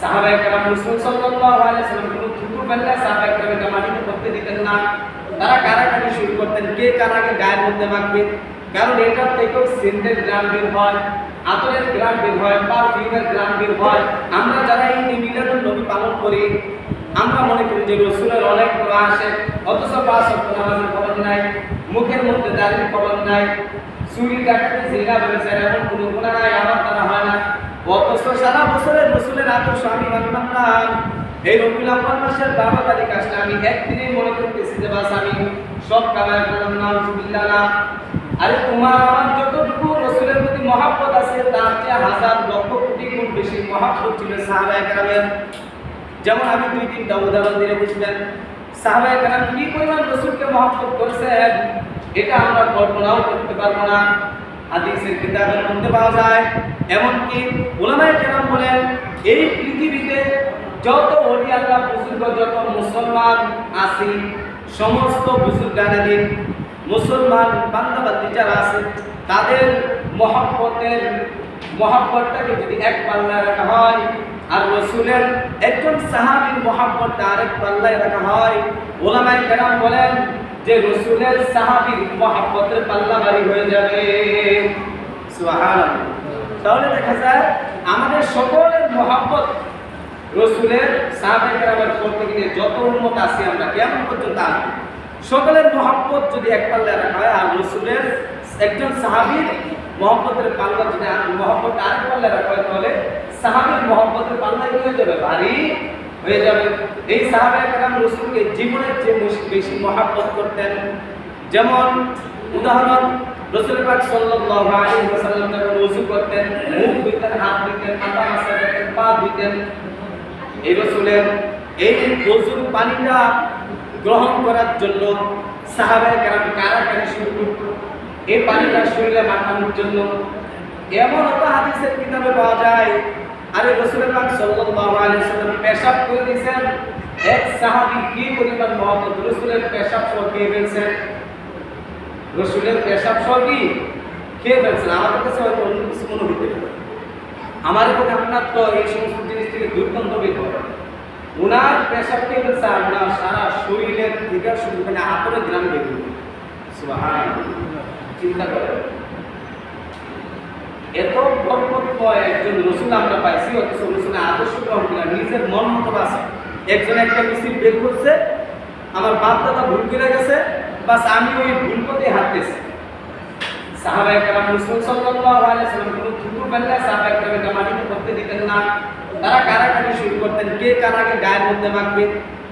সাহাবায়ে কেরাম রাসূল সাল্লাল্লাহু আলাইহি ওয়াসাল্লাম কোনো থুতু ফেললে সাহাবায়ে কেরাম এটা মাটিতে করতে দিতেন না। তারা কারাকারি শুরু করতেন, কে কার আগে গায়ের মধ্যে মাখবে। কারণ এটার থেকেও সেন্টের গ্রাম বের হয়, আতরের গ্রাম বের হয়, পারফিউমের গ্রাম বের হয়। আমরা যারা এই মিলাদুন নবী পালন করি, আমরা মনে করি যে রাসূলের অনেক দোয়া আসে, অথচ ৫ ওয়াক্ত নামাজের খবর নাই, মুখের মধ্যে দাড়ির খবর নাই, চুরি ডাকাতি জিনা ব্যবচার এমন কোনো গুনাহ নাই, আমার দ্বারা হয় না। অথচ সারা বছরের রাসূলের আদর্শ আমি মানলাম না। এই রবিউল আউয়াল মাসের 12 তারিখ আসলে আমি একদিনই মনে করতেছি যে বাস আমি সব কামাই করলাম, নাউজুবিল্লাহ না। আরে তোমার আমার যতটুকু রাসূলের প্রতি মহব্বত আছে তার চেয়ে হাজার লক্ষ কোটি গুণ বেশি মহব্বত ছিল সাহাবায়ে কেরামের। যেমন আমি 2-3টা উদাহরণ দিলে বুঝবেন সাহাবায়ে কেরাম কি পরিমাণ রাসূলকে মহব্বত করেছেন, এটা আমরা কল্পনাও করতে পারবো না। হাদিসের কিতাবের মধ্যে পাওয়া যায়, এমনকি উলামায়ে কেরাম বলেন এই পৃথিবীতে যত ওলি আল্লাহ বুজুর্গ, যত মুসলমান আছে, সমস্ত বুজুর্গানেদিন মুসলমান বান্দাবান্দি যারা আছে তাদের মহব্বতটাকে যদি এক পাল্লায় রাখা হয় আর রাসূলের একজন সাহাবীর মহব্বতটা আরেক পাল্লায় রাখা হয়, উলামায়ে কেরাম বলেন যে রাসূলের সাহাবীর মহব্বতের পাল্লা ভারী হয়ে যাবে। সুবহানাল্লাহ। তাহলে দেখা যায় আমাদের সকলের মহব্বত রাসূলের সাহাবায়ে কেরামের পর থেকে যত উম্মত আছে আমরা কিয়ামত পর্যন্ত আসব, সকলের মহব্বত যদি এক পাল্লায় রাখা হয় আর রাসূলের একজন সাহাবীর মহব্বতের পাল্লা যদি মহব্বত আরেক পাল্লায় রাখা হয়, তাহলে সাহাবীর মহব্বতের পাল্লা কি হয়ে যাবে? ভারী হয়ে যাবে। এই সাহাবায়ে কেরাম রাসূলকে জীবনের চেয়ে বেশি মহব্বত করতেন। যেমন উদাহরণ, রাসূল পাক সাল্লাল্লাহু আলাইহি ওয়াসাল্লাম যখন ওযু করতেন, মুখ ধুইতেন, হাত ধুইতেন, মাথা মাসাতেন, পা ধুইতেন, এই রাসূলের এই ওযুর পানিটা গ্রহণ করার জন্য সাহাবায়ে কেরাম কারাকারি শুরু করত এই পানিটা শরীরে মাখানোর জন্য। এমন একটা হাদিসের কিতাবে পাওয়া যায়, আরে রাসূল পাক সাল্লাল্লাহু আলাইহি ওয়াসাল্লাম পেশাব করে দিয়েছেন, এক সাহাবী কি পরিমাণ মহব্বত রাসূলের পেশাব সহ খেয়ে ফেলছেন, রাসূলের পেশাব সহ কি খেয়ে ফেলছেন। আমাদের কাছে হয়তো অন্য কিছু মনে হতে পারে, আমার এবং আপনার তো এই সমস্ত জিনিস থেকে দুর্গন্ধ বের হয়। উনার পেশাব খেয়ে ফেলছে আর উনার সারা শরীরের থেকে শুরু করে আতরের গ্রাম বের হবে। সুবহানাল্লাহ। চিন্তা করেন, এত বরকতময় একজন রাসূল আমরা পাইছি, অথচ রাসূলের আদর্শ গ্রহণ করে নিজের মন মতো আছে। একজন একটা মিছিল বের করছে, আমার বাপ দাদা ভুল করে গেছে, বাস আমি ওই ভুল পথে হাঁটতেছি। সাহাবায়ে কেরাম রাসূল সাল্লাল্লাহু আলাইহি ওয়াসাল্লাম কোনো থুতু ফেললে সাহাবায়ে কেরাম এটা মাটিতে করতে দিতেন না। তারা কারাকারি শুরু করতেন, কে কার আগে গায়ের মধ্যে মাখবে।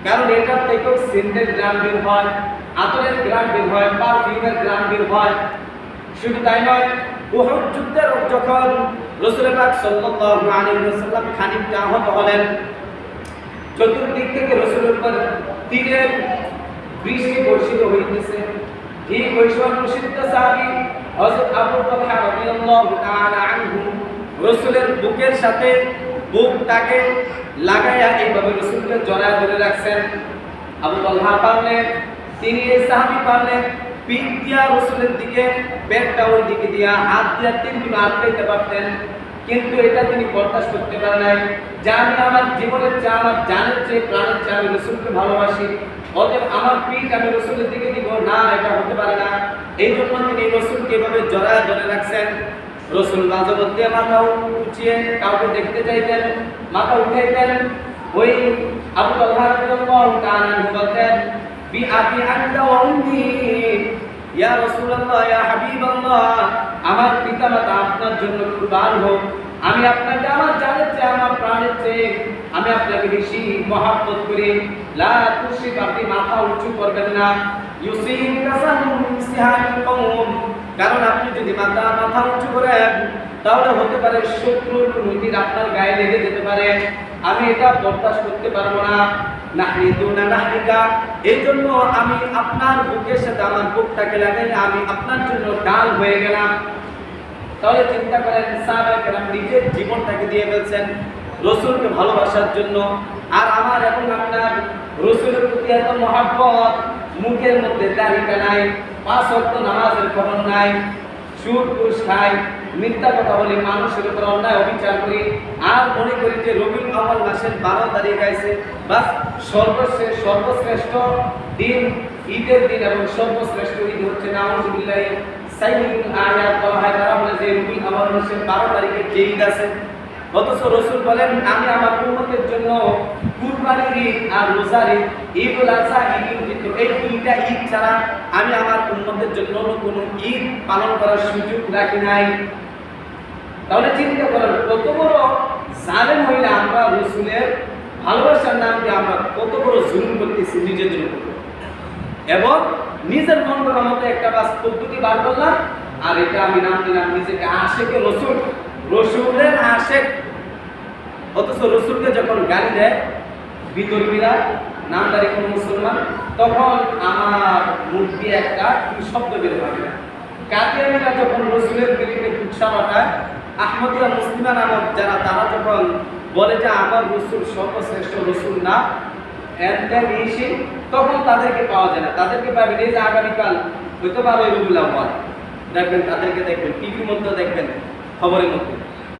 কারণ এটার থেকেও সেন্টের গ্রাম বের হয়, আতরের গ্রাম বের হয়, পারফিউমের গ্রাম বের হয়। শুধু তাই নয়, উহুদ যুদ্ধের যখন রাসূল পাক সাল্লাল্লাহু আলাইহি ওয়াসাল্লাম খানিকটা আহত হলেন, চতুর্দিক থেকে রাসূলের উপর তীরের বৃষ্টি বর্ষিত হইতেছে। ঠিক ওই সময় প্রসিদ্ধ সাহাবী হযরত আবু তালহা রাদিয়াল্লাহু তাআলা আনহু রাসূলের বুকের সাথে বুকটাকে লাগাইয়া এইভাবে রাসূলকে জড়ায় ধরে রাখছেন। আবু তালহা পারলেন, তিনি এই সাহাবী পারলেন পিঠ দিয়া রাসূলের দিকে, পেটটা ওই দিকে দিয়া, হাত দিয়া তিনগুলো আটকাইতে পারতেন, কিন্তু এটা তিনি বরদাস্ত করতে পারেন নাই। যে আমি আমার জীবনের চেয়ে, আমার জানের চেয়ে, প্রাণের চেয়ে আমি রাসূলকে ভালোবাসি, অতএব আমার পিঠ আমি রাসূলের দিকে দিব না, এটা হতে পারে না। এই জন্য তিনি রাসূলকে এভাবে জড়ায় ধরে রাখছেন। রাসূল মাঝে মধ্যে মাথা উঁচিয়ে কাউকে দেখতে চাইতেন, মাথা উঠাইতেন। ওই আবু তালহা রাদিয়াল্লাহু তাআলা বলতেন, বিআবি আনতা ওয়া উম্মি ইয়া রাসূলুল্লাহ, ইয়া হাবিবাল্লাহ, আমার পিতামাতা আপনার জন্য কুরবান হোক, আমি আপনাকে আমার জানের চেয়ে, আমার প্রাণের চেয়ে আমি আপনাকে বেশি মহব্বত করি। লা তুশরিক, আপনি মাথা উঁচু করবেন না। ইউসিম কাসাহুম সিহানুল কওম, কারণ আপনি যদি মাথা উঁচু করেন তাহলে হতে পারে শত্রুর নদীর আপনার গায়ে লেগে যেতে পারে, আমি এটা বরদাস্ত করতে পারবো না। নাহরিদুনা নাহরিকা, এই জন্য আমি আপনার বুকের সাথে আমার বুকটাকে লাগাই, আমি আপনার জন্য ঢাল হয়ে গেলাম। তাহলে চিন্তা করেন, সাহাবায়ে কেরাম নিজের জীবনটাকে দিয়ে ফেলছেন রাসূলকে ভালোবাসার জন্য। আর আমার এবং আপনার রাসূলের প্রতি এত মহব্বত, মুখের মধ্যে দাড়িটা নাই, 5 ওয়াক্ত নামাজের খবর নাই, সুদ ঘুষ খায়, মিথ্যা কথা বলি, মানুষের উপর অন্যায় অবিচার করি, আর মনে করি যে রবিউল আউয়াল মাসের 12 তারিখ আছে বাস সর্বশ্রেষ্ঠ দিন, ঈদের দিন, এবং সর্বশ্রেষ্ঠ ঈদ হচ্ছে নাউজুবিল্লাহ সাইয়্যিদুল আয়াত বলা হয়। তারা বলে যে রবিউল আউয়াল মাসের 12 তারিখে যে ঈদ আছে, অথচ রাসূল বলেন আমি আমার উম্মতের জন্য কুরবানির ঈদ আর রোজার ঈদ, ঈদুল আযহা, ঈদুল ফিতর, এই দুইটা ঈদ ছাড়া আমি আমার উম্মতের জন্য কোনো ঈদ পালন করার সুযোগ রাখি নাই। তাহলে চিন্তা করেন কত বড় জালেম হইলে আমরা রাসূলের ভালোবাসার নাম দিয়ে আমরা কত বড় জুলুম করতেছি নিজেদের উপর, এবং নিজের মন করা মতো একটা বাস পদ্ধতি বার করলাম, আর এটা আমি নাম দিলাম নিজেকে আশেকে রাসূল, রাসূলের আশেক। অথচ রাসূলকে যখন গালি দেয় বিতর্মীরা, নামদারি কোনো মুসলমান, তখন আমার মুখ দিয়ে একটা শব্দ বের হয় না। কাদিয়ানীরা যখন রাসূলের বিরুদ্ধে কুৎসা পাঠায়, আহমদিয়া মুসলিমা নামক যারা, তারা যখন বলে যে আমার রাসূল সর্বশ্রেষ্ঠ রাসূল না, তখন তাদেরকে পাওয়া যায় না। তাদেরকে পাবেন এই যে আগামীকাল হয়তো 12 রবিউল আউয়াল, দেখবেন তাদেরকে দেখবেন টিভির মধ্যে, দেখবেন খবরের মধ্যে।